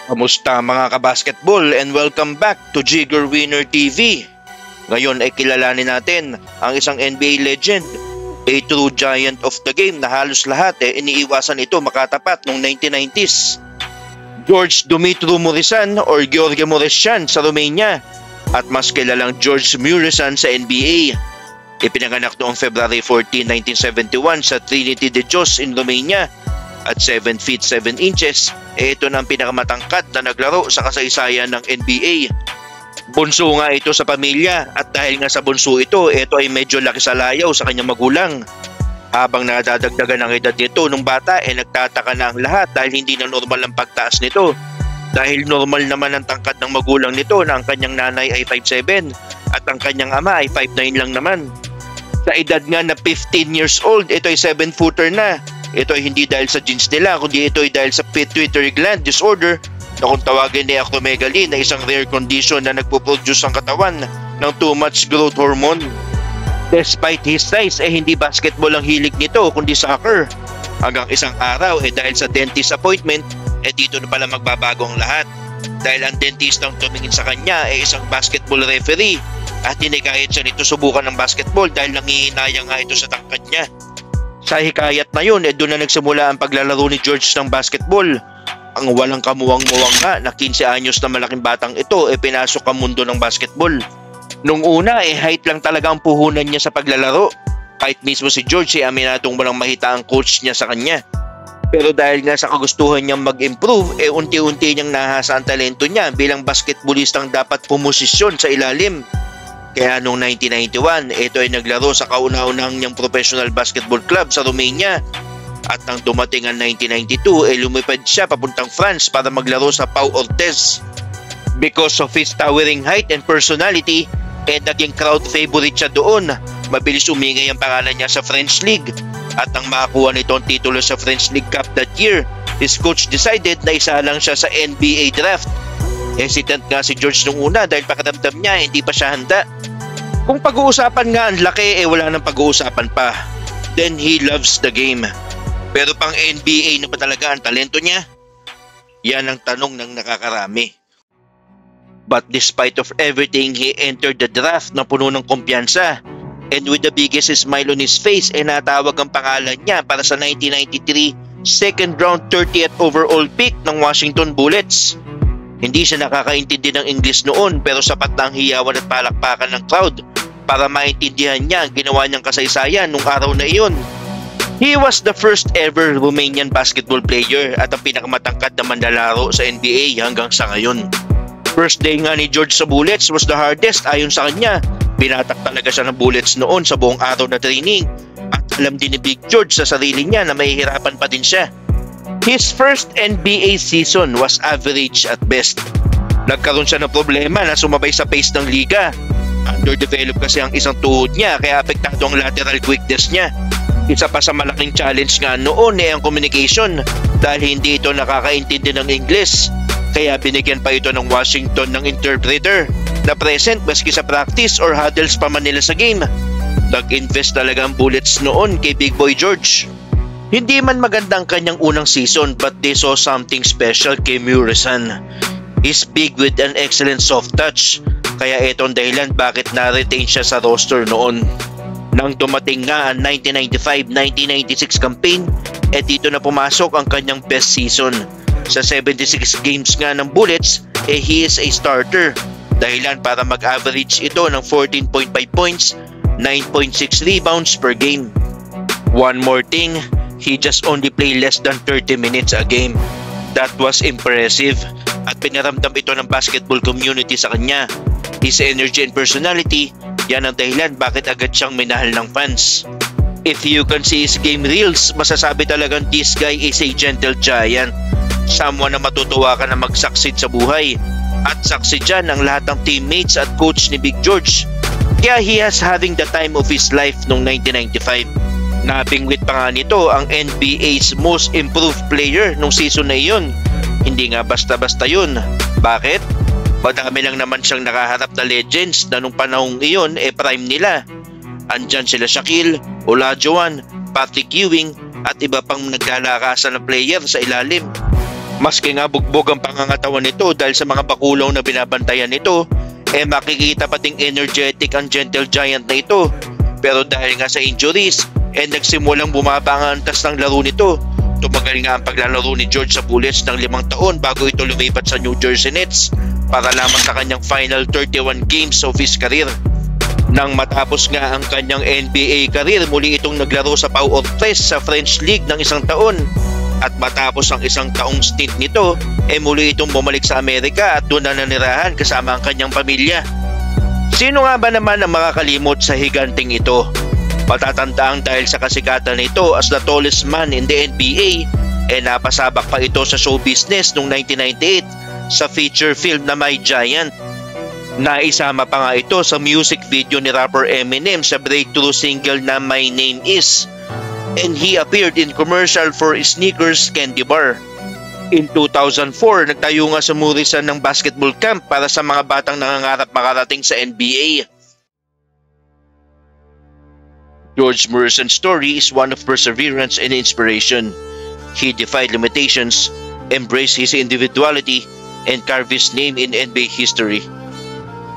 Kamusta mga kabasketball and welcome back to Jigger Winner TV. Ngayon ay kilalanin natin ang isang NBA legend, a true giant of the game na halos lahat iniiwasan ito makatapat noong 1990s. George Dumitru Muresan or Gheorghe Muresan sa Romania at mas kilalang George Muresan sa NBA. Ipinanganak noong February 14, 1971 sa Trinity de Dios in Romania. At 7 feet 7 inches, ito na ang pinakamatangkad na naglaro sa kasaysayan ng NBA. Bunso nga ito sa pamilya at dahil nga sa bunso ito ay medyo laki sa layaw sa kanyang magulang. Habang nadadagdagan ang edad nito nung bata nagtataka na ang lahat dahil hindi na normal ang pagtaas nito. Dahil normal naman ang tangkad ng magulang nito na ang kanyang nanay ay 5'7" at ang kanyang ama ay 5'9" lang naman. Sa edad nga na 15 years old, ito ay 7-footer na. Ito ay hindi dahil sa genes nila, kundi ito ay dahil sa pituitary gland disorder na kung tawagin ni acromegaly na isang rare condition na nagpo-produce ang katawan ng too much growth hormone. Despite his size, hindi basketball ang hilig nito, kundi soccer. Hanggang isang araw, dahil sa dentist appointment, dito na pala magbabago ang lahat. Dahil ang dentist ang tumingin sa kanya isang basketball referee at hinikayat siya nito subukan ng basketball dahil nangihinayang nga ito sa tangkad niya. Sa hikayat na yun, doon na nagsimula ang paglalaro ni George ng basketball. Ang walang kamuwang-muwang nga na 15 anyos na malaking batang ito pinasok ang mundo ng basketball. Nung una height lang talaga ang puhunan niya sa paglalaro. Kahit mismo si George aminatong walang mahita ang coach niya sa kanya. Pero dahil nga sa kagustuhan niyang mag-improve, unti-unti niyang nahasa ang talento niya bilang basketballistang dapat pumosisyon sa ilalim. Kaya noong 1991, ito ay naglaro sa kauna-unahang niyang professional basketball club sa Romania. At nang dumating ang 1992, lumipad siya papuntang France para maglaro sa Pau Ortiz. Because of his towering height and personality, naging crowd favorite siya doon. Mabilis umingay ang pangalan niya sa French League. At nang makakuha nito ang titulo sa French League Cup that year, his coach decided na isa lang siya sa NBA draft. Hesitant nga si George nung una dahil pakiramdam niya hindi pa siya handa. Kung pag-uusapan nga ang laki wala nang pag-uusapan pa. Then he loves the game. Pero pang NBA na ba talaga ang talento niya? Yan ang tanong ng nakakarami. But despite of everything, he entered the draft na puno ng kumpiyansa. And with the biggest smile on his face, natawag ang pangalan niya para sa 1993 second round 30th overall pick ng Washington Bullets. Hindi siya nakakaintindi ng English noon pero sapat na ang hiyawan at palakpakan ng crowd para maintindihan niya ang ginawa niyang kasaysayan nung araw na iyon. He was the first ever Romanian basketball player at ang pinakamatangkad na manlalaro sa NBA hanggang sa ngayon. First day nga ni George sa Bullets was the hardest ayon sa kanya. Binatak talaga siya ng Bullets noon sa buong araw na training at alam din ni Big George sa sarili niya na mahihirapan pa din siya. His first NBA season was average at best. Nagkaroon siya ng problema na sumabay sa pace ng liga. Underdeveloped kasi ang isang tuhod niya kaya apektado ang lateral quickness niya. Isa pa sa malaking challenge nga noon ang communication dahil hindi ito nakakaintindi ng English. Kaya binigyan pa ito ng Washington ng interpreter na present maski sa practice or huddles pa man nila sa game. Nag-invest talaga ang Bullets noon kay Big Boy George. Hindi man maganda ang kanyang unang season but they saw something special kay Muresan. He's big with an excellent soft touch. Kaya ito ang dahilan bakit na-retain siya sa roster noon. Nang dumating nga ang 1995-1996 campaign, dito na pumasok ang kanyang best season. Sa 76 games nga ng Bullets, he is a starter. Dahilan para mag-average ito ng 14.5 points, 9.6 rebounds per game. One more thing, he just only play less than 30 minutes a game. That was impressive at pinaramdam ito ng basketball community sa kanya. His energy and personality, yan ang dahilan bakit agad siyang minahal ng fans. If you can see his game reels, masasabi talagang this guy is a gentle giant. Someone na matutuwa ka na mag-succeed sa buhay. At succeed dyan ang lahat ng teammates at coach ni Big George. Kaya he has having the time of his life noong 1995. Napingwit pa nga nito ang NBA's most improved player nung season na iyon. Hindi nga basta-basta yun. Bakit? Madami lang naman siyang nakaharap na legends na nung panahong iyon prime nila. Andyan sila Shaquille, Olajuwon, Patrick Ewing at iba pang naglalakasan na player sa ilalim. Maski nga bugbog ang pangangatawan nito dahil sa mga bakulaw na binabantayan nito, makikita pating energetic ang Gentle Giant na ito. Pero dahil nga sa injuries, nagsimulang bumaba ang antas ng laro nito. Tumagal nga ang paglalaro ni George sa Bullets ng 5 taon bago ito lumipat sa New Jersey Nets para lamang sa kanyang final 31 games of his career. Nang matapos nga ang kanyang NBA career, muli itong naglaro sa Pau Ortiz sa French League ng 1 taon. At matapos ang 1 taong stint nito, muli itong bumalik sa Amerika at doon na nanirahan kasama ang kanyang pamilya. Sino nga ba naman ang makakalimot sa higanting ito? Patatandaang dahil sa kasikatan nito as the tallest man in the NBA, napasabak pa ito sa show business noong 1998 sa feature film na My Giant. Naisama pa nga ito sa music video ni rapper Eminem sa breakthrough single na My Name Is. And he appeared in commercial for Snickers Candy Bar. In 2004, nagtayo nga sa Murrisan ng basketball camp para sa mga batang nangangarap makarating sa NBA. George Morrison's story is one of perseverance and inspiration. He defied limitations, embraced his individuality, and carved his name in NBA history.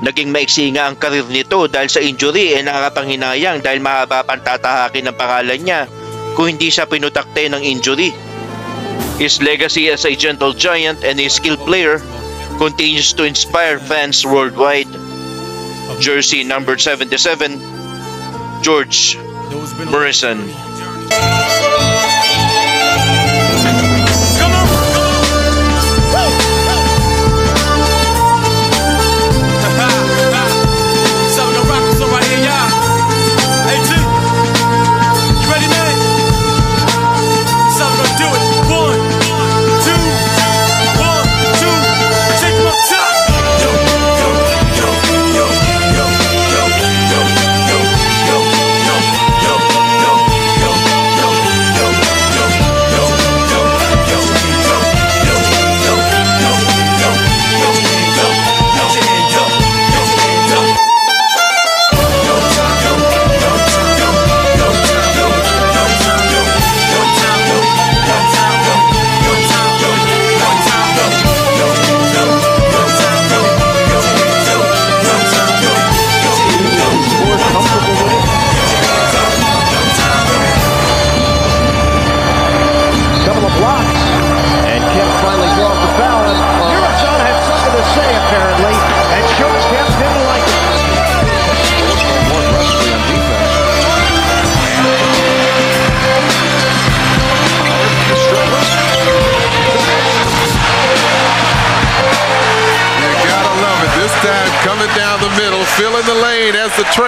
Naging maiksi nga ang karir nito dahil sa injury nakakapanghinayang dahil mahaba pang tatahakin ng pangalan niya kung hindi siya pinutakte ng injury. His legacy as a gentle giant and a skilled player continues to inspire fans worldwide. Jersey number 77, George Morrison. Coming down the middle, filling the lane as the train.